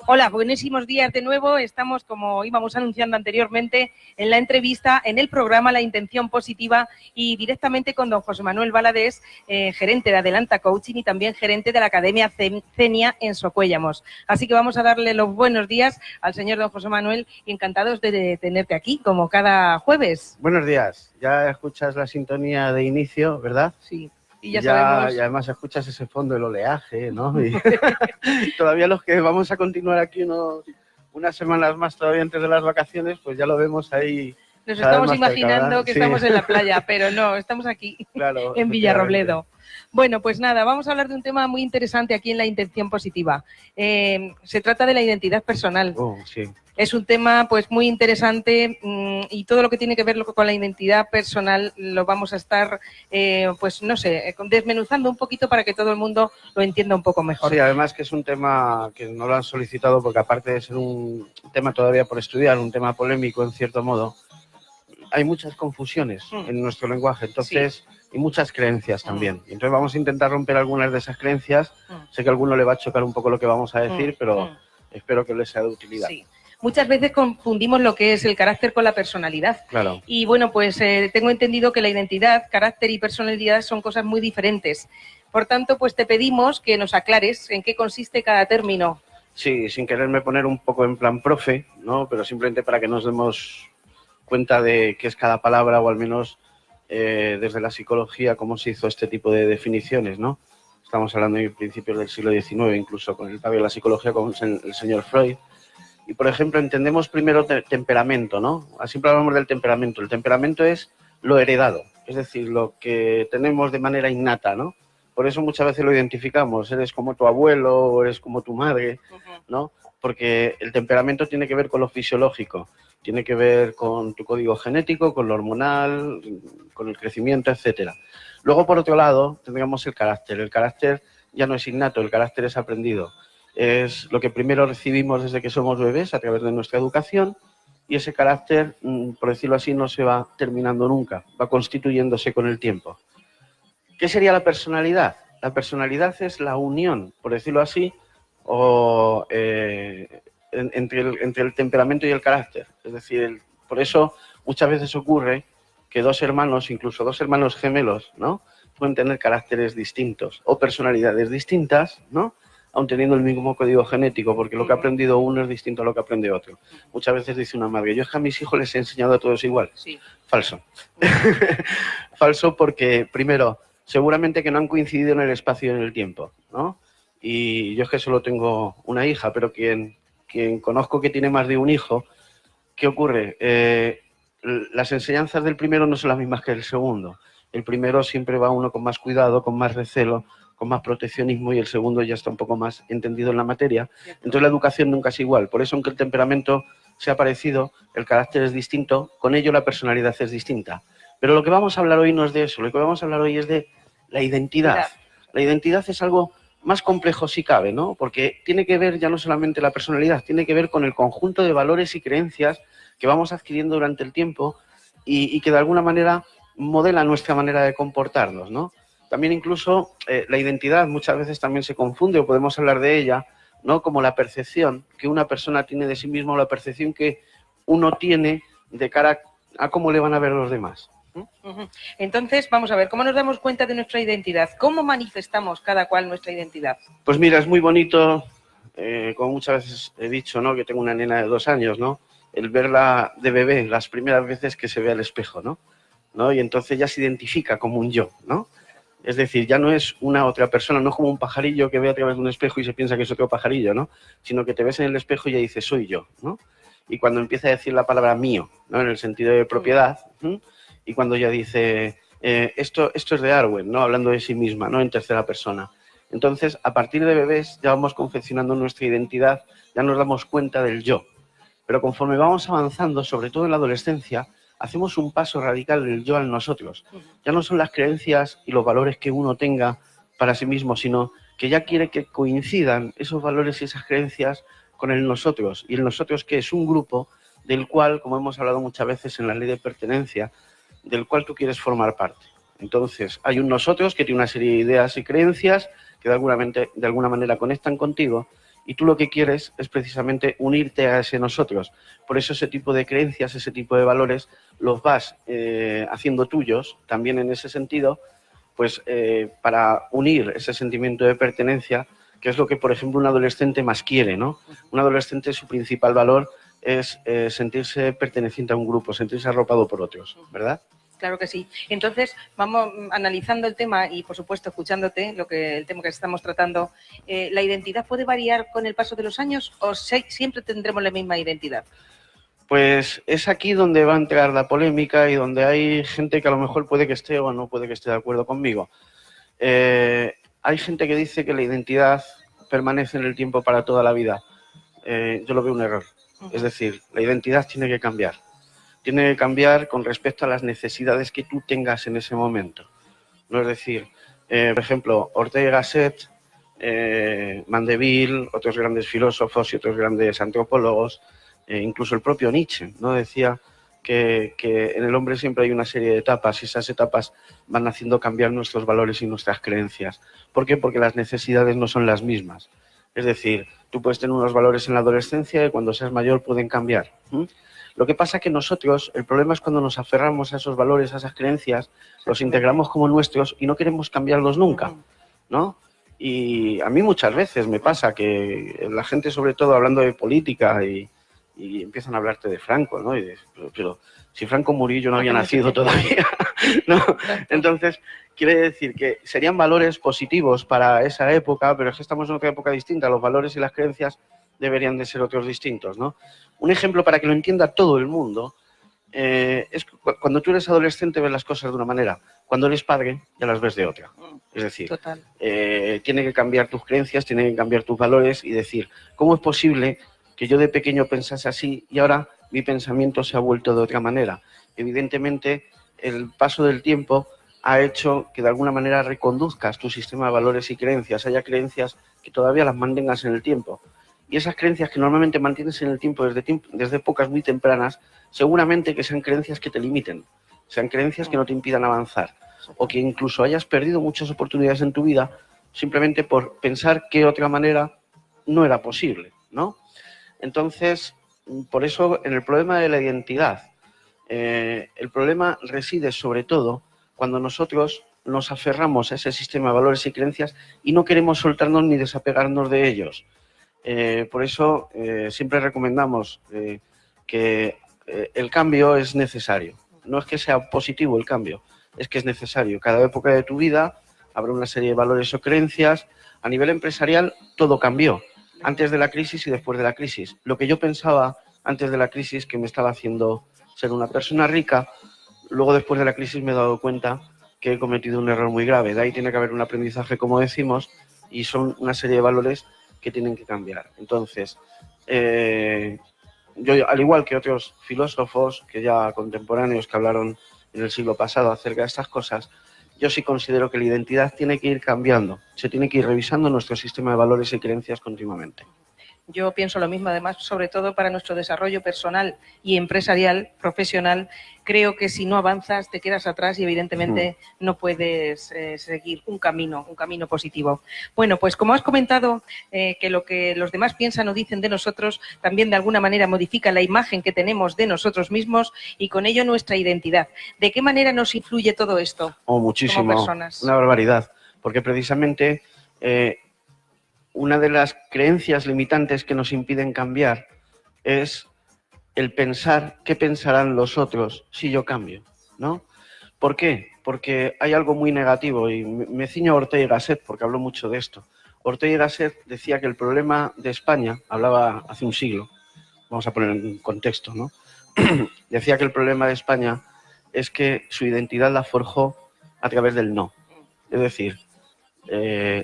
Hola, buenísimos días de nuevo. Estamos, como íbamos anunciando anteriormente, en la entrevista, en el programa La Intención Positiva y directamente con don José Manuel Valadés, gerente de Adelanta Coaching y también gerente de la Academia Cenia en Socuéllamos. Así que vamos a darle los buenos días al señor don José Manuel y encantados de tenerte aquí, como cada jueves. Buenos días. Ya escuchas la sintonía de inicio, ¿verdad? Sí. Y ya sabemos... Y además escuchas ese fondo, el oleaje, ¿no? Y todavía los que vamos a continuar aquí unas semanas más todavía antes de las vacaciones, pues ya lo vemos ahí. Nos estamos imaginando que estamos en la playa, pero no, estamos aquí, claro, en Villarrobledo. Bueno, pues nada, vamos a hablar de un tema muy interesante aquí en La Intención Positiva. Se trata de la identidad personal. Sí. Es un tema pues muy interesante y todo lo que tiene que ver con la identidad personal lo vamos a estar, pues no sé, desmenuzando un poquito para que todo el mundo lo entienda un poco mejor. Sí, además que es un tema que no lo han solicitado porque aparte de ser un tema todavía por estudiar, un tema polémico en cierto modo, hay muchas confusiones en nuestro lenguaje, entonces, y muchas creencias también. Entonces vamos a intentar romper algunas de esas creencias. Sé que a alguno le va a chocar un poco lo que vamos a decir, pero espero que les sea de utilidad. Sí. Muchas veces confundimos lo que es el carácter con la personalidad. Claro. Y bueno, pues tengo entendido que la identidad, carácter y personalidad son cosas muy diferentes. Por tanto, pues te pedimos que nos aclares en qué consiste cada término. Sí, sin quererme poner un poco en plan profe, ¿no? Pero simplemente para que nos demos cuenta de qué es cada palabra o al menos desde la psicología cómo se hizo este tipo de definiciones, ¿no? Estamos hablando de principios del siglo XIX, incluso con el padre de la psicología, con el señor Freud. Y, por ejemplo, entendemos primero temperamento, ¿no? Siempre hablamos del temperamento. El temperamento es lo heredado, es decir, lo que tenemos de manera innata, ¿no? Por eso muchas veces lo identificamos. Eres como tu abuelo o eres como tu madre, ¿no? Porque el temperamento tiene que ver con lo fisiológico, tiene que ver con tu código genético, con lo hormonal, con el crecimiento, etcétera. Luego, por otro lado, tendríamos el carácter. El carácter ya no es innato, el carácter es aprendido. Es lo que primero recibimos desde que somos bebés a través de nuestra educación y ese carácter, por decirlo así, no se va terminando nunca, va constituyéndose con el tiempo. ¿Qué sería la personalidad? La personalidad es la unión, por decirlo así, entre el temperamento y el carácter. Es decir, por eso muchas veces ocurre que dos hermanos, incluso dos hermanos gemelos, ¿no?, pueden tener caracteres distintos o personalidades distintas, ¿no?, aun teniendo el mismo código genético, porque lo que ha aprendido uno es distinto a lo que aprende otro. Muchas veces dice una madre, yo es que a mis hijos les he enseñado a todos igual. Sí. Falso. Falso porque, primero, seguramente que no han coincidido en el espacio y en el tiempo, ¿no? Y yo es que solo tengo una hija, pero quien conozco que tiene más de un hijo, ¿qué ocurre? Las enseñanzas del primero no son las mismas que el segundo. El primero siempre va uno con más cuidado, con más recelo, con más proteccionismo y el segundo ya está un poco más entendido en la materia. Entonces la educación nunca es igual. Por eso, aunque el temperamento sea parecido, el carácter es distinto, con ello la personalidad es distinta. Pero lo que vamos a hablar hoy no es de eso, lo que vamos a hablar hoy es de la identidad. La identidad es algo más complejo si cabe, ¿no? Porque tiene que ver ya no solamente la personalidad, tiene que ver con el conjunto de valores y creencias que vamos adquiriendo durante el tiempo y que de alguna manera modela nuestra manera de comportarnos, ¿no? También incluso la identidad muchas veces también se confunde o podemos hablar de ella, ¿no?, como la percepción que una persona tiene de sí misma o la percepción que uno tiene de cara a cómo le van a ver los demás. Entonces, vamos a ver, ¿cómo nos damos cuenta de nuestra identidad? ¿Cómo manifestamos cada cual nuestra identidad? Pues mira, es muy bonito, como muchas veces he dicho, ¿no?, que tengo una nena de 2 años, ¿no?, el verla de bebé las primeras veces que se ve al espejo, ¿no? Y entonces ya se identifica como un yo, ¿no? Es decir, ya no es una otra persona, no es como un pajarillo que ve a través de un espejo y se piensa que es otro pajarillo, ¿no? Sino que te ves en el espejo y ya dices, soy yo, ¿no? Y cuando empieza a decir la palabra mío, ¿no?, en el sentido de propiedad, y cuando ya dice, esto es de Darwin, ¿no?, hablando de sí misma, ¿no?, en tercera persona. Entonces, a partir de bebés ya vamos confeccionando nuestra identidad, ya nos damos cuenta del yo. Pero conforme vamos avanzando, sobre todo en la adolescencia, hacemos un paso radical del yo al nosotros. Ya no son las creencias y los valores que uno tenga para sí mismo, sino que ya quiere que coincidan esos valores y esas creencias con el nosotros. Y el nosotros, que es un grupo del cual, como hemos hablado muchas veces en la ley de pertenencia, del cual tú quieres formar parte. Entonces, hay un nosotros que tiene una serie de ideas y creencias que de alguna manera conectan contigo, y tú lo que quieres es precisamente unirte a ese nosotros. Por eso ese tipo de creencias, ese tipo de valores, los vas haciendo tuyos, también en ese sentido, pues para unir ese sentimiento de pertenencia, que es lo que, por ejemplo, un adolescente más quiere, ¿no? Un adolescente, su principal valor es sentirse perteneciente a un grupo, sentirse arropado por otros, ¿verdad? Claro que sí. Entonces, vamos analizando el tema y, por supuesto, escuchándote, el tema que estamos tratando. ¿La identidad puede variar con el paso de los años o siempre tendremos la misma identidad? Pues es aquí donde va a entrar la polémica y donde hay gente que a lo mejor puede que esté o no puede que esté de acuerdo conmigo. Hay gente que dice que la identidad permanece en el tiempo para toda la vida. Yo lo veo un error. Es decir, la identidad tiene que cambiar. Tiene que cambiar con respecto a las necesidades que tú tengas en ese momento. No es decir, por ejemplo, Ortega y Gasset, Mandeville, otros grandes filósofos y otros grandes antropólogos, incluso el propio Nietzsche, ¿no? Decía que en el hombre siempre hay una serie de etapas y esas etapas van haciendo cambiar nuestros valores y nuestras creencias. ¿Por qué? Porque las necesidades no son las mismas. Es decir, tú puedes tener unos valores en la adolescencia y cuando seas mayor pueden cambiar. Lo que pasa es que nosotros, el problema es cuando nos aferramos a esos valores, a esas creencias, los integramos como nuestros y no queremos cambiarlos nunca, ¿no? Y a mí muchas veces me pasa que la gente, sobre todo hablando de política y empiezan a hablarte de Franco, ¿no? Y pero si Franco murió yo no había nacido todavía, ¿no? Entonces, quiere decir que serían valores positivos para esa época, pero es que estamos en otra época distinta, los valores y las creencias deberían de ser otros distintos, ¿no? Un ejemplo para que lo entienda todo el mundo es cuando tú eres adolescente ves las cosas de una manera, cuando eres padre ya las ves de otra. Es decir, tiene que cambiar tus creencias, tiene que cambiar tus valores y decir, ¿cómo es posible que yo de pequeño pensase así y ahora mi pensamiento se ha vuelto de otra manera? Evidentemente, el paso del tiempo ha hecho que de alguna manera reconduzcas tu sistema de valores y creencias, haya creencias que todavía las mantengas en el tiempo. Y esas creencias que normalmente mantienes en el tiempo desde épocas muy tempranas, seguramente que sean creencias que te limiten, sean creencias que no te impidan avanzar, o que incluso hayas perdido muchas oportunidades en tu vida simplemente por pensar que otra manera no era posible, ¿no? Entonces, por eso en el problema de la identidad, el problema reside sobre todo cuando nosotros nos aferramos a ese sistema de valores y creencias y no queremos soltarnos ni desapegarnos de ellos. Por eso siempre recomendamos que el cambio es necesario. No es que sea positivo el cambio, es que es necesario. Cada época de tu vida habrá una serie de valores o creencias. A nivel empresarial todo cambió, antes de la crisis y después de la crisis. Lo que yo pensaba antes de la crisis que me estaba haciendo ser una persona rica, luego después de la crisis me he dado cuenta que he cometido un error muy grave. De ahí tiene que haber un aprendizaje, como decimos, y son una serie de valores que tienen que cambiar. Entonces, yo, al igual que otros filósofos que ya contemporáneos que hablaron en el siglo pasado acerca de estas cosas, yo sí considero que la identidad tiene que ir cambiando, se tiene que ir revisando nuestro sistema de valores y creencias continuamente. Yo pienso lo mismo, además, sobre todo para nuestro desarrollo personal y empresarial, profesional. Creo que si no avanzas te quedas atrás y evidentemente no puedes seguir un camino positivo. Bueno, pues como has comentado que lo que los demás piensan o dicen de nosotros también de alguna manera modifica la imagen que tenemos de nosotros mismos y con ello nuestra identidad. ¿De qué manera nos influye todo esto? Muchísimo, como personas? Una barbaridad, porque precisamente una de las creencias limitantes que nos impiden cambiar es el pensar qué pensarán los otros si yo cambio, ¿no? ¿Por qué? Porque hay algo muy negativo y me ciño a Ortega y Gasset porque hablo mucho de esto. Ortega y Gasset decía que el problema de España, hablaba hace un siglo, vamos a poner en contexto, ¿no? Decía que el problema de España es que su identidad la forjó a través del no. Es decir,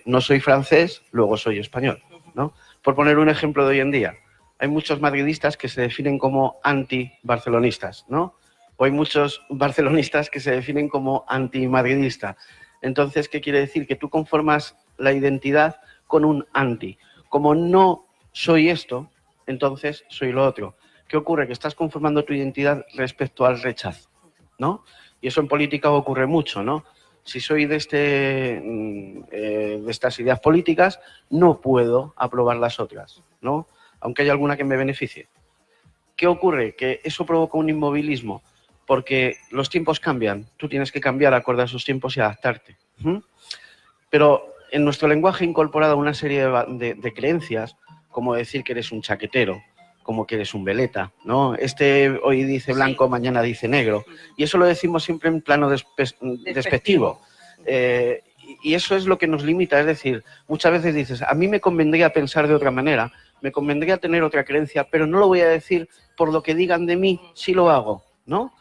no soy francés, luego soy español, ¿no? Por poner un ejemplo de hoy en día, hay muchos madridistas que se definen como anti-barcelonistas, ¿no? O hay muchos barcelonistas que se definen como anti-madridistas. Entonces, ¿qué quiere decir? Que tú conformas la identidad con un anti. Como no soy esto, entonces soy lo otro. ¿Qué ocurre? Que estás conformando tu identidad respecto al rechazo, ¿no? Y eso en política ocurre mucho, ¿no? si soy de estas ideas políticas, no puedo aprobar las otras, ¿no? Aunque haya alguna que me beneficie. ¿Qué ocurre? Que eso provoca un inmovilismo, porque los tiempos cambian, tú tienes que cambiar acorde a esos tiempos y adaptarte. Pero en nuestro lenguaje incorporado una serie de creencias, como decir que eres un chaquetero, como que eres un veleta, ¿no? Este hoy dice blanco, mañana dice negro, y eso lo decimos siempre en plano despectivo. Y eso es lo que nos limita, es decir, muchas veces dices, a mí me convendría pensar de otra manera, me convendría tener otra creencia, pero no lo voy a decir por lo que digan de mí, si lo hago, ¿no?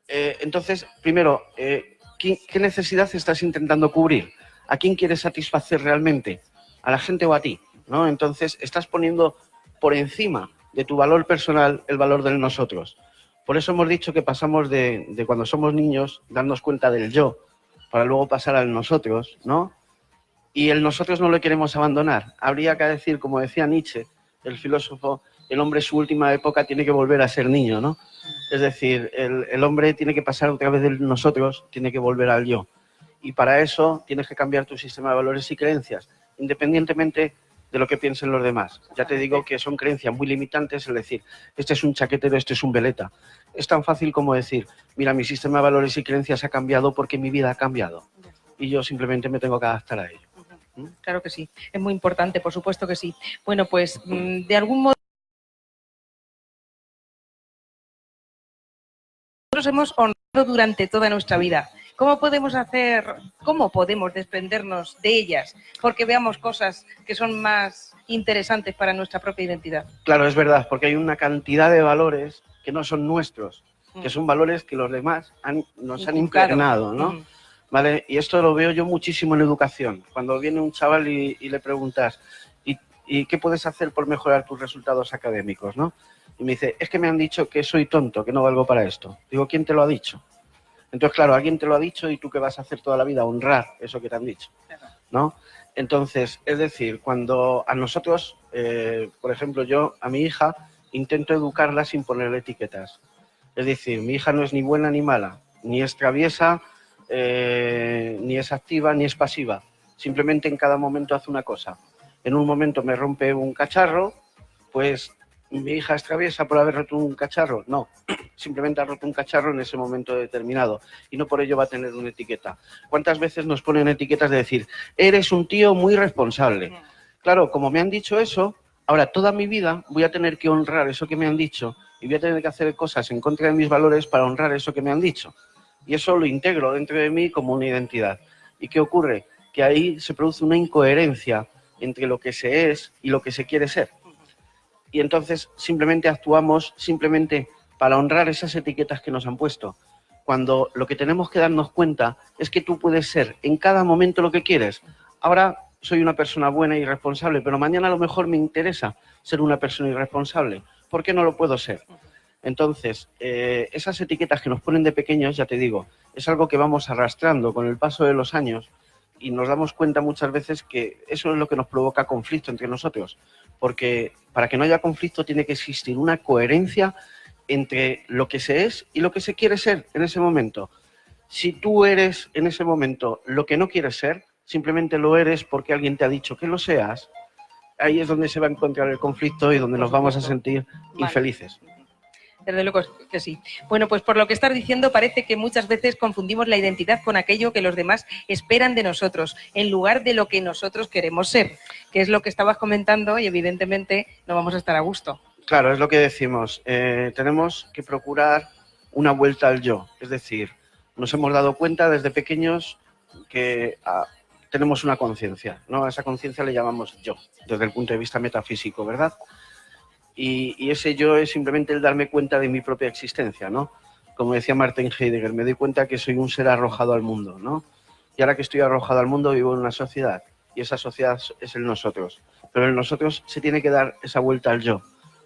Entonces, primero, ¿qué necesidad estás intentando cubrir? ¿A quién quieres satisfacer realmente? ¿A la gente o a ti? ¿No? Entonces, estás poniendo por encima de tu valor personal el valor del nosotros. Por eso hemos dicho que pasamos de cuando somos niños, darnos cuenta del yo, para luego pasar al nosotros, ¿no? Y el nosotros no lo queremos abandonar. Habría que decir, como decía Nietzsche, el filósofo, el hombre en su última época tiene que volver a ser niño, ¿no? Es decir, el hombre tiene que pasar otra vez del nosotros, tiene que volver al yo. Y para eso tienes que cambiar tu sistema de valores y creencias, independientemente de lo que piensen los demás. Ya te digo que son creencias muy limitantes, es decir, este es un chaquetero, este es un veleta. Es tan fácil como decir, mira, mi sistema de valores y creencias ha cambiado porque mi vida ha cambiado. Y yo simplemente me tengo que adaptar a ello. Claro que sí, es muy importante, por supuesto que sí. Bueno, pues de algún modo nosotros hemos honrado durante toda nuestra vida. ¿Cómo podemos desprendernos de ellas? Porque veamos cosas que son más interesantes para nuestra propia identidad. Claro, es verdad, porque hay una cantidad de valores que no son nuestros, que son valores que los demás nos han impregnado, ¿no? ¿Vale? Y esto lo veo yo muchísimo en educación. Cuando viene un chaval y le preguntas, ¿y qué puedes hacer por mejorar tus resultados académicos, ¿no? Y me dice, es que me han dicho que soy tonto, que no valgo para esto. Digo, ¿quién te lo ha dicho? Entonces, claro, alguien te lo ha dicho y tú qué vas a hacer toda la vida, honrar eso que te han dicho, ¿no? Entonces, es decir, cuando a nosotros, por ejemplo, yo a mi hija intento educarla sin ponerle etiquetas. Es decir, mi hija no es ni buena ni mala, ni es traviesa, ni es activa, ni es pasiva. Simplemente en cada momento hace una cosa. En un momento me rompe un cacharro, pues mi hija es traviesa por haber roto un cacharro. No, simplemente ha roto un cacharro en ese momento determinado y no por ello va a tener una etiqueta. ¿Cuántas veces nos ponen etiquetas de decir, eres un tío muy responsable? Claro, como me han dicho eso, ahora toda mi vida voy a tener que honrar eso que me han dicho y voy a tener que hacer cosas en contra de mis valores para honrar eso que me han dicho. Y eso lo integro dentro de mí como una identidad. ¿Y qué ocurre? Que ahí se produce una incoherencia entre lo que se es y lo que se quiere ser. Y entonces simplemente actuamos simplemente para honrar esas etiquetas que nos han puesto. Cuando lo que tenemos que darnos cuenta es que tú puedes ser en cada momento lo que quieres. Ahora soy una persona buena y responsable, pero mañana a lo mejor me interesa ser una persona irresponsable. ¿Por qué no lo puedo ser? Entonces, esas etiquetas que nos ponen de pequeños, ya te digo, es algo que vamos arrastrando con el paso de los años y nos damos cuenta muchas veces que eso es lo que nos provoca conflicto entre nosotros. Porque para que no haya conflicto tiene que existir una coherencia entre lo que se es y lo que se quiere ser en ese momento. Si tú eres en ese momento lo que no quieres ser, simplemente lo eres porque alguien te ha dicho que lo seas, ahí es donde se va a encontrar el conflicto y donde nos vamos a sentir infelices. Desde luego que sí. Bueno, pues por lo que estás diciendo parece que muchas veces confundimos la identidad con aquello que los demás esperan de nosotros, en lugar de lo que nosotros queremos ser, que es lo que estabas comentando y evidentemente no vamos a estar a gusto. Claro, es lo que decimos. Tenemos que procurar una vuelta al yo. Es decir, nos hemos dado cuenta desde pequeños que tenemos una conciencia, ¿no? A esa conciencia le llamamos yo, desde el punto de vista metafísico, ¿verdad? Y ese yo es simplemente el darme cuenta de mi propia existencia, ¿no? Como decía Martin Heidegger, me doy cuenta que soy un ser arrojado al mundo, ¿no? Y ahora que estoy arrojado al mundo vivo en una sociedad y esa sociedad es el nosotros. Pero el nosotros se tiene que dar esa vuelta al yo.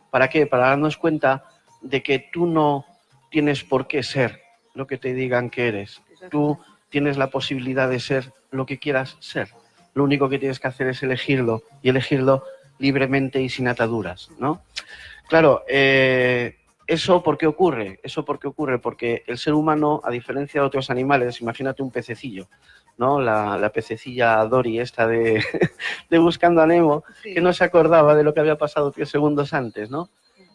¿Para qué? Para darnos cuenta de que tú no tienes por qué ser lo que te digan que eres. Tú tienes la posibilidad de ser lo que quieras ser. Lo único que tienes que hacer es elegirlo y elegirlo libremente y sin ataduras, ¿no? Claro, ¿Eso por qué ocurre? Eso por qué ocurre porque el ser humano, a diferencia de otros animales, imagínate un pececillo, ¿no? La pececilla Dory esta de, de Buscando a Nemo, Sí. que no se acordaba de lo que había pasado 10 segundos antes, ¿no?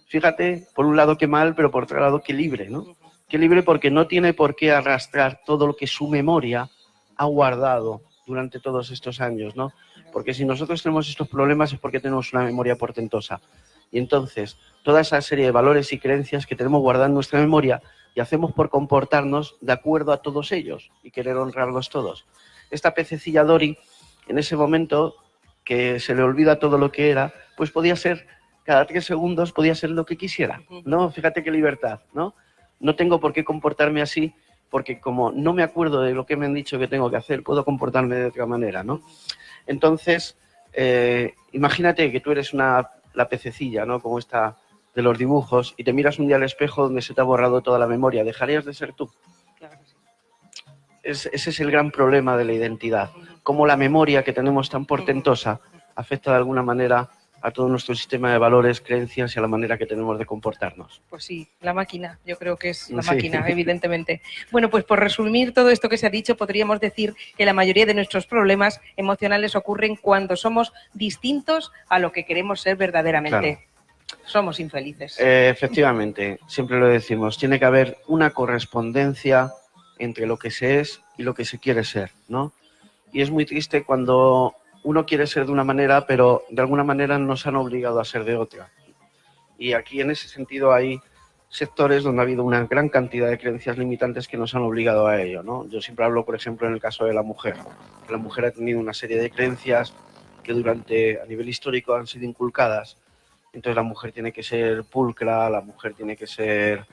Fíjate, por un lado qué mal, pero por otro lado qué libre, ¿no? Qué libre porque no tiene por qué arrastrar todo lo que su memoria ha guardado durante todos estos años, ¿no? Porque si nosotros tenemos estos problemas es porque tenemos una memoria portentosa. Y entonces, toda esa serie de valores y creencias que tenemos guardadas en nuestra memoria y hacemos por comportarnos de acuerdo a todos ellos y querer honrarlos todos. Esta pececilla Dory, en ese momento que se le olvida todo lo que era, pues podía ser, cada 3 segundos podía ser lo que quisiera, ¿no? Fíjate qué libertad, ¿no? No tengo por qué comportarme así, porque como no me acuerdo de lo que me han dicho que tengo que hacer, puedo comportarme de otra manera, ¿no? Entonces, imagínate que tú eres la pececilla, ¿no? Como esta de los dibujos, y te miras un día al espejo donde se te ha borrado toda la memoria. ¿Dejarías de ser tú? Claro que sí. Ese es el gran problema de la identidad. Cómo la memoria que tenemos tan portentosa afecta de alguna manera a todo nuestro sistema de valores, creencias y a la manera que tenemos de comportarnos. Pues sí, la máquina, yo creo que es la Sí. máquina, evidentemente. Bueno, pues por resumir todo esto que se ha dicho, podríamos decir que la mayoría de nuestros problemas emocionales ocurren cuando somos distintos a lo que queremos ser verdaderamente. Claro. Somos infelices. Efectivamente, siempre lo decimos, tiene que haber una correspondencia entre lo que se es y lo que se quiere ser, ¿no? Y es muy triste cuando uno quiere ser de una manera, pero de alguna manera nos han obligado a ser de otra. Y aquí en ese sentido hay sectores donde ha habido una gran cantidad de creencias limitantes que nos han obligado a ello, ¿no? Yo siempre hablo, por ejemplo, en el caso de la mujer. La mujer ha tenido una serie de creencias que a nivel histórico, han sido inculcadas. Entonces la mujer tiene que ser pulcra, la mujer tiene que ser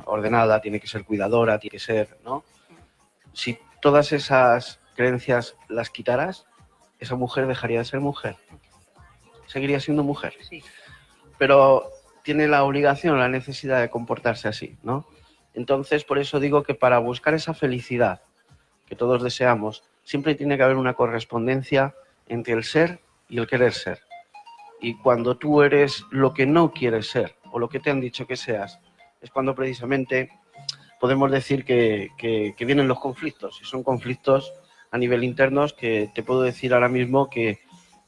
ordenada, tiene que ser cuidadora, tiene que ser, ¿no? Si todas esas creencias las quitaras, esa mujer dejaría de ser mujer. Seguiría siendo mujer. Sí. Pero tiene la obligación, la necesidad de comportarse así, ¿no? Entonces, por eso digo que para buscar esa felicidad que todos deseamos, siempre tiene que haber una correspondencia entre el ser y el querer ser. Y cuando tú eres lo que no quieres ser o lo que te han dicho que seas, es cuando precisamente podemos decir que vienen los conflictos. Y son conflictos a nivel internos que te puedo decir ahora mismo que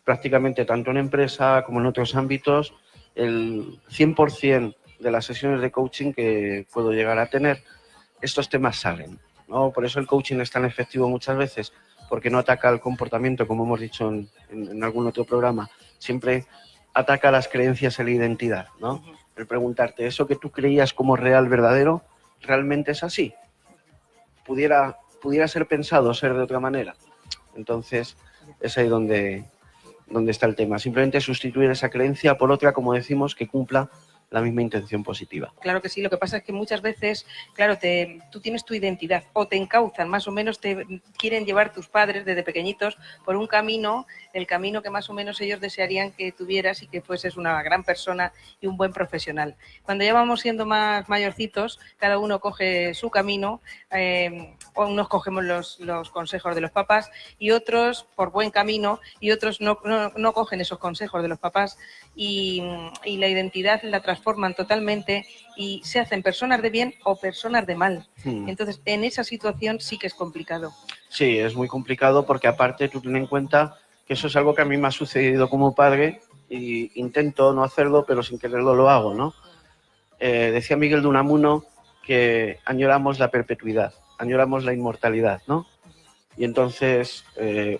prácticamente tanto en empresa como en otros ámbitos, el 100% de las sesiones de coaching que puedo llegar a tener, estos temas salen, ¿no? Por eso el coaching es tan efectivo muchas veces, porque no ataca el comportamiento, como hemos dicho en algún otro programa, siempre ataca las creencias y la identidad, ¿no? El preguntarte, ¿eso que tú creías como real, verdadero, realmente es así? ¿Pudiera ser pensado ser de otra manera? Entonces, es ahí donde está el tema. Simplemente sustituir esa creencia por otra, como decimos, que cumpla la misma intención positiva. Claro que sí, lo que pasa es que muchas veces, claro, tú tienes tu identidad o te encauzan, más o menos te quieren llevar tus padres desde pequeñitos por un camino, el camino que más o menos ellos desearían que tuvieras y que fueses una gran persona y un buen profesional. Cuando ya vamos siendo más mayorcitos, cada uno coge su camino, unos cogemos los consejos de los papás y otros por buen camino y otros no cogen esos consejos de los papás y la identidad la transforman totalmente y se hacen personas de bien o personas de mal. Entonces, en esa situación sí que es complicado. Sí, es muy complicado porque aparte tú ten en cuenta que eso es algo que a mí me ha sucedido como padre y intento no hacerlo, pero sin quererlo lo hago, ¿no? Decía Miguel de Unamuno que añoramos la perpetuidad, añoramos la inmortalidad, ¿no? Y entonces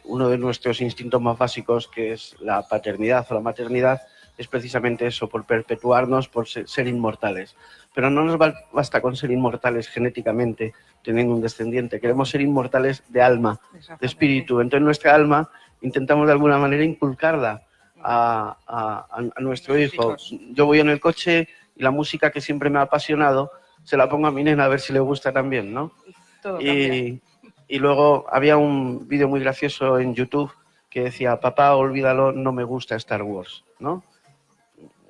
uno de nuestros instintos más básicos, que es la paternidad o la maternidad, es precisamente eso, por perpetuarnos, por ser inmortales. Pero no nos basta con ser inmortales genéticamente, teniendo un descendiente. Queremos ser inmortales de alma, de espíritu. Entonces nuestra alma intentamos de alguna manera inculcarla a nuestro hijo. Yo voy en el coche y la música que siempre me ha apasionado se la pongo a mi nena a ver si le gusta también, ¿no? Todo cambia. Y luego había un vídeo muy gracioso en YouTube que decía, papá, olvídalo, no me gusta Star Wars, ¿no?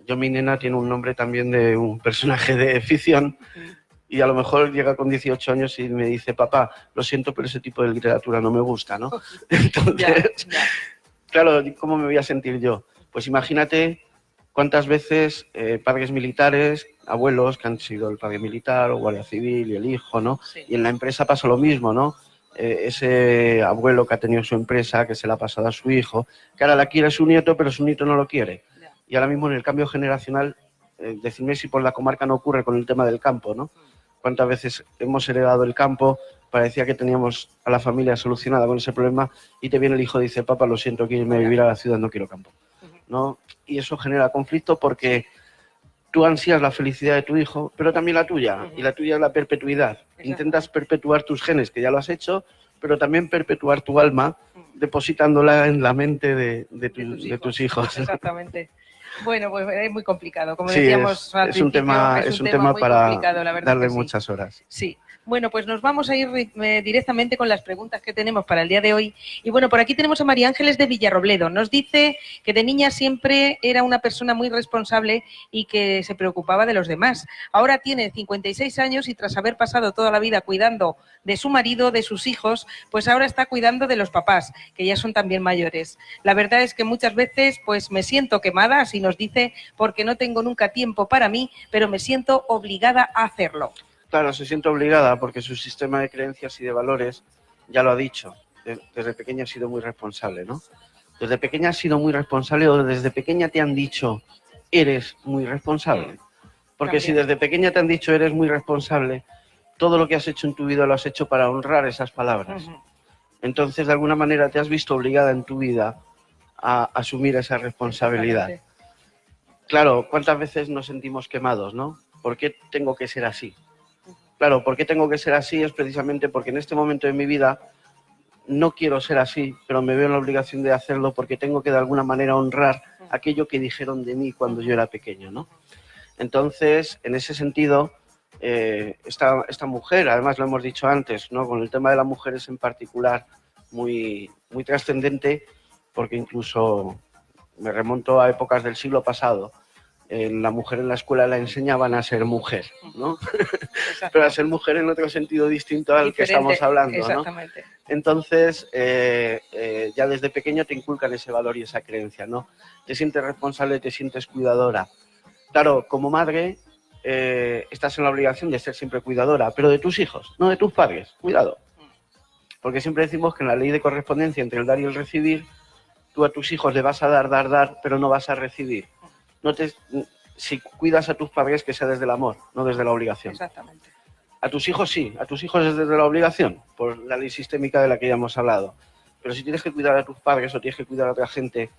Mi nena tiene un nombre también de un personaje de ficción y a lo mejor llega con 18 años y me dice, papá, lo siento, pero ese tipo de literatura no me gusta, ¿no? Entonces, claro, ¿cómo me voy a sentir yo? Pues imagínate ¿Cuántas veces padres militares, abuelos que han sido el padre militar o guardia civil y el hijo, ¿no? Sí. Y en la empresa pasa lo mismo, ¿no? Ese abuelo que ha tenido su empresa, que se la ha pasado a su hijo, que ahora la quiere su nieto, pero su nieto no lo quiere. Ya. Y ahora mismo en el cambio generacional, decidme si por la comarca no ocurre con el tema del campo, ¿no? ¿Cuántas veces hemos heredado el campo? Parecía que teníamos a la familia solucionada con ese problema y te viene el hijo y dice, papá, lo siento, quiero irme a vivir a la ciudad, no quiero campo, ¿no? Y eso genera conflicto porque tú ansías la felicidad de tu hijo, pero también la tuya, y la tuya es la perpetuidad. Intentas perpetuar tus genes, que ya lo has hecho, pero también perpetuar tu alma, depositándola en la mente de tus hijos. Exactamente. Bueno, pues es muy complicado, como Sí, decíamos al es un principio, tema muy para complicado, la verdad darle que sí. muchas horas. Sí. Bueno, pues nos vamos a ir directamente con las preguntas que tenemos para el día de hoy. Y bueno, por aquí tenemos a María Ángeles de Villarrobledo. Nos dice que de niña siempre era una persona muy responsable y que se preocupaba de los demás. Ahora tiene 56 años y tras haber pasado toda la vida cuidando de su marido, de sus hijos, pues ahora está cuidando de los papás, que ya son también mayores. La verdad es que muchas veces pues me siento quemada, así nos dice, porque no tengo nunca tiempo para mí, pero me siento obligada a hacerlo. Claro, se siente obligada porque su sistema de creencias y de valores, ya lo ha dicho, desde pequeña ha sido muy responsable, ¿no? Desde pequeña has sido muy responsable o desde pequeña te han dicho, eres muy responsable. Porque si desde pequeña te han dicho, eres muy responsable, todo lo que has hecho en tu vida lo has hecho para honrar esas palabras. Entonces, de alguna manera, te has visto obligada en tu vida a asumir esa responsabilidad. Claro, ¿cuántas veces nos sentimos quemados, no? ¿Por qué tengo que ser así? Claro, ¿por qué tengo que ser así? Es precisamente porque en este momento de mi vida no quiero ser así, pero me veo en la obligación de hacerlo porque tengo que de alguna manera honrar aquello que dijeron de mí cuando yo era pequeño, ¿no? Entonces, en ese sentido, esta mujer, además lo hemos dicho antes, ¿no? Con el tema de las mujeres en particular, muy, muy trascendente, porque incluso me remonto a épocas del siglo pasado. La mujer en la escuela la enseñaban a ser mujer, ¿no? Pero a ser mujer en otro sentido distinto al que estamos hablando, exactamente, ¿no? Entonces, ya desde pequeño te inculcan ese valor y esa creencia, ¿no? Te sientes responsable, te sientes cuidadora. Claro, como madre, estás en la obligación de ser siempre cuidadora, pero de tus hijos, no de tus padres, cuidado. Porque siempre decimos que en la ley de correspondencia entre el dar y el recibir, tú a tus hijos le vas a dar, pero no vas a recibir. Si cuidas a tus padres, que sea desde el amor, no desde la obligación. Exactamente. A tus hijos sí, a tus hijos es desde la obligación, por la ley sistémica de la que ya hemos hablado. Pero si tienes que cuidar a tus padres o tienes que cuidar a otra gente,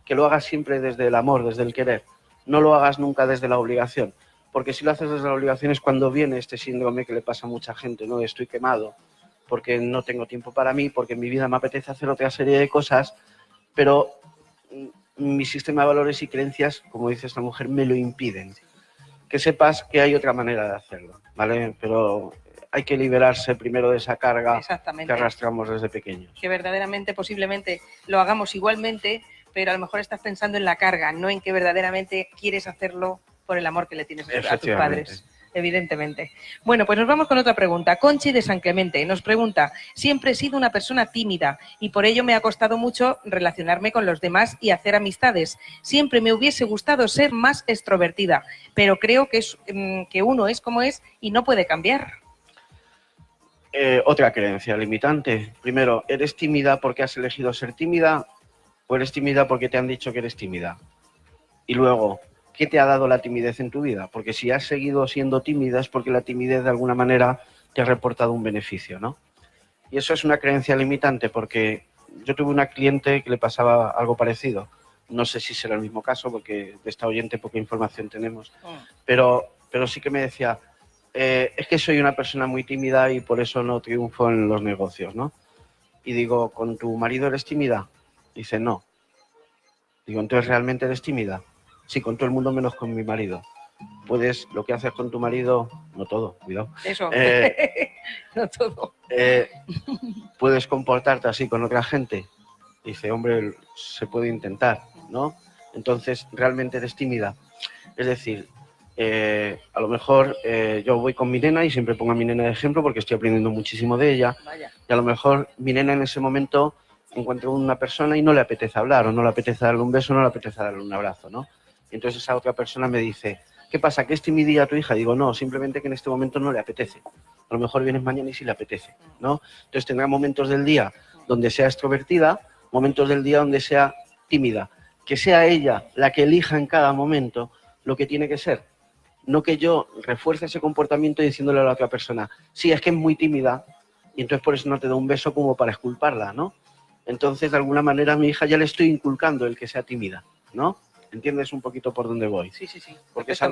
que lo hagas siempre desde el amor, desde el querer. No lo hagas nunca desde la obligación. Porque si lo haces desde la obligación es cuando viene este síndrome que le pasa a mucha gente, ¿no? Estoy quemado, porque no tengo tiempo para mí, porque en mi vida me apetece hacer otra serie de cosas, pero mi sistema de valores y creencias, como dice esta mujer, me lo impiden. Que sepas que hay otra manera de hacerlo, ¿vale? Pero hay que liberarse primero de esa carga que arrastramos desde pequeños. Que verdaderamente, posiblemente, lo hagamos igualmente, pero a lo mejor estás pensando en la carga, no en que verdaderamente quieres hacerlo por el amor que le tienes a tus padres. Evidentemente. Bueno, pues nos vamos con otra pregunta. Conchi de San Clemente nos pregunta, siempre he sido una persona tímida y por ello me ha costado mucho relacionarme con los demás y hacer amistades. Siempre me hubiese gustado ser más extrovertida, pero creo que uno es como es y no puede cambiar. Otra creencia limitante. Primero, ¿eres tímida porque has elegido ser tímida o eres tímida porque te han dicho que eres tímida? Y luego, ¿qué te ha dado la timidez en tu vida? Porque si has seguido siendo tímida es porque la timidez de alguna manera te ha reportado un beneficio, ¿no? Y eso es una creencia limitante porque yo tuve una cliente que le pasaba algo parecido. No sé si será el mismo caso porque de esta oyente poca información tenemos. Pero sí que me decía, es que soy una persona muy tímida y por eso no triunfo en los negocios, ¿no? Y digo, ¿con tu marido eres tímida? Dice, no. Digo, ¿entonces realmente eres tímida? Sí, con todo el mundo menos con mi marido. Puedes, lo que haces con tu marido, no todo, cuidado. Eso, no todo. Puedes comportarte así con otra gente. Dice, hombre, se puede intentar, ¿no? Entonces, ¿realmente eres tímida? Es decir, a lo mejor yo voy con mi nena y siempre pongo a mi nena de ejemplo porque estoy aprendiendo muchísimo de ella. Vaya. Y a lo mejor mi nena en ese momento encuentra una persona y no le apetece hablar o no le apetece darle un beso, no le apetece darle un abrazo, ¿no? Y entonces esa otra persona me dice, ¿qué pasa? ¿Que es timidilla tu hija? Digo, no, simplemente que en este momento no le apetece. A lo mejor vienes mañana y sí le apetece, ¿no? Entonces tendrá momentos del día donde sea extrovertida, momentos del día donde sea tímida. Que sea ella la que elija en cada momento lo que tiene que ser. No que yo refuerce ese comportamiento diciéndole a la otra persona, sí, es que es muy tímida y entonces por eso no te da un beso como para exculparla, ¿no? Entonces, de alguna manera, a mi hija ya le estoy inculcando el que sea tímida, ¿no? ¿Entiendes un poquito por dónde voy? Sí, sí, sí. Porque es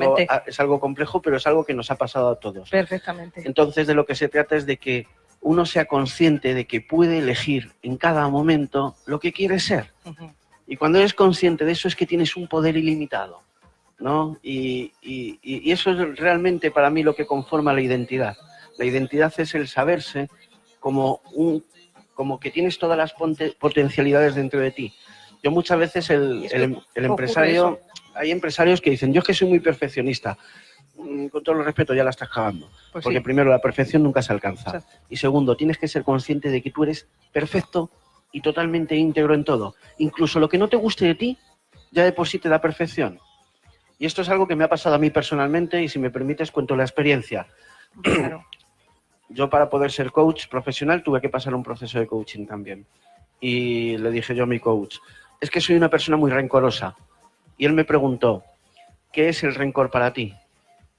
algo complejo, pero es algo que nos ha pasado a todos. Perfectamente. Entonces, de lo que se trata es de que uno sea consciente de que puede elegir en cada momento lo que quiere ser. Y cuando eres consciente de eso es que tienes un poder ilimitado, ¿no? Y eso es realmente para mí lo que conforma la identidad. La identidad es el saberse como que tienes todas las potencialidades dentro de ti. Yo muchas veces el empresario, hay empresarios que dicen, yo es que soy muy perfeccionista. Con todo el respeto, ya la estás cagando. Pues porque sí. Primero, la perfección nunca se alcanza. Exacto. Y segundo, tienes que ser consciente de que tú eres perfecto y totalmente íntegro en todo. Incluso lo que no te guste de ti, ya de por sí te da perfección. Y esto es algo que me ha pasado a mí personalmente y si me permites cuento la experiencia. Claro. Yo para poder ser coach profesional tuve que pasar un proceso de coaching también. Y le dije yo a mi coach, es que soy una persona muy rencorosa. Y él me preguntó, ¿qué es el rencor para ti?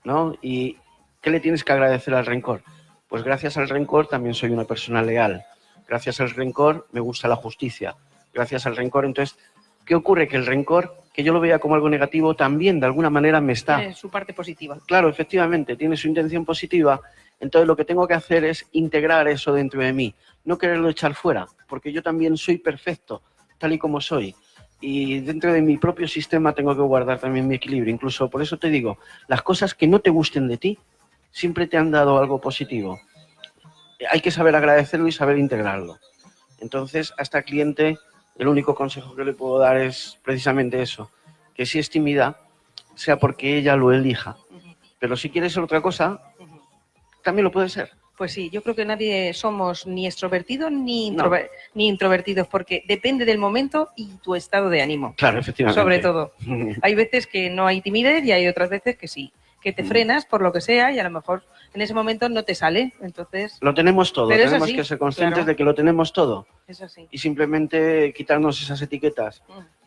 ¿No? ¿Y qué le tienes que agradecer al rencor? Pues gracias al rencor también soy una persona leal. Gracias al rencor me gusta la justicia. Gracias al rencor, entonces, ¿qué ocurre? Que el rencor, que yo lo veía como algo negativo, también de alguna manera me está... Tiene su parte positiva. Claro, efectivamente, tiene su intención positiva. Entonces lo que tengo que hacer es integrar eso dentro de mí, no quererlo echar fuera, porque yo también soy perfecto, tal y como soy. Y dentro de mi propio sistema tengo que guardar también mi equilibrio. Incluso por eso te digo, las cosas que no te gusten de ti siempre te han dado algo positivo. Hay que saber agradecerlo y saber integrarlo. Entonces, a esta cliente, el único consejo que le puedo dar es precisamente eso, que si es tímida, sea porque ella lo elija. Pero si quiere ser otra cosa, también lo puede ser. Pues sí, yo creo que nadie somos ni extrovertidos ni introvertidos, porque depende del momento y tu estado de ánimo. Claro, efectivamente. Sobre todo. Hay veces que no hay timidez y hay otras veces que sí, que te frenas por lo que sea y a lo mejor en ese momento no te sale. Entonces, lo tenemos todo, pero tenemos que ser conscientes de que lo tenemos todo. Es así. Y simplemente quitarnos esas etiquetas.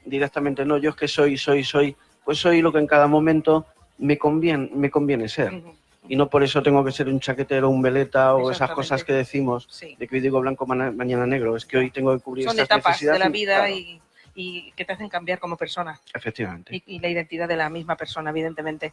Directamente, no, yo es que soy, pues soy lo que en cada momento me conviene ser. Y no por eso tengo que ser un chaquetero, un veleta o esas cosas que decimos, de que hoy digo blanco, mañana negro. Es que hoy tengo que cubrir Son estas etapas de la vida, claro. y que te hacen cambiar como persona. Efectivamente. Y la identidad de la misma persona, evidentemente.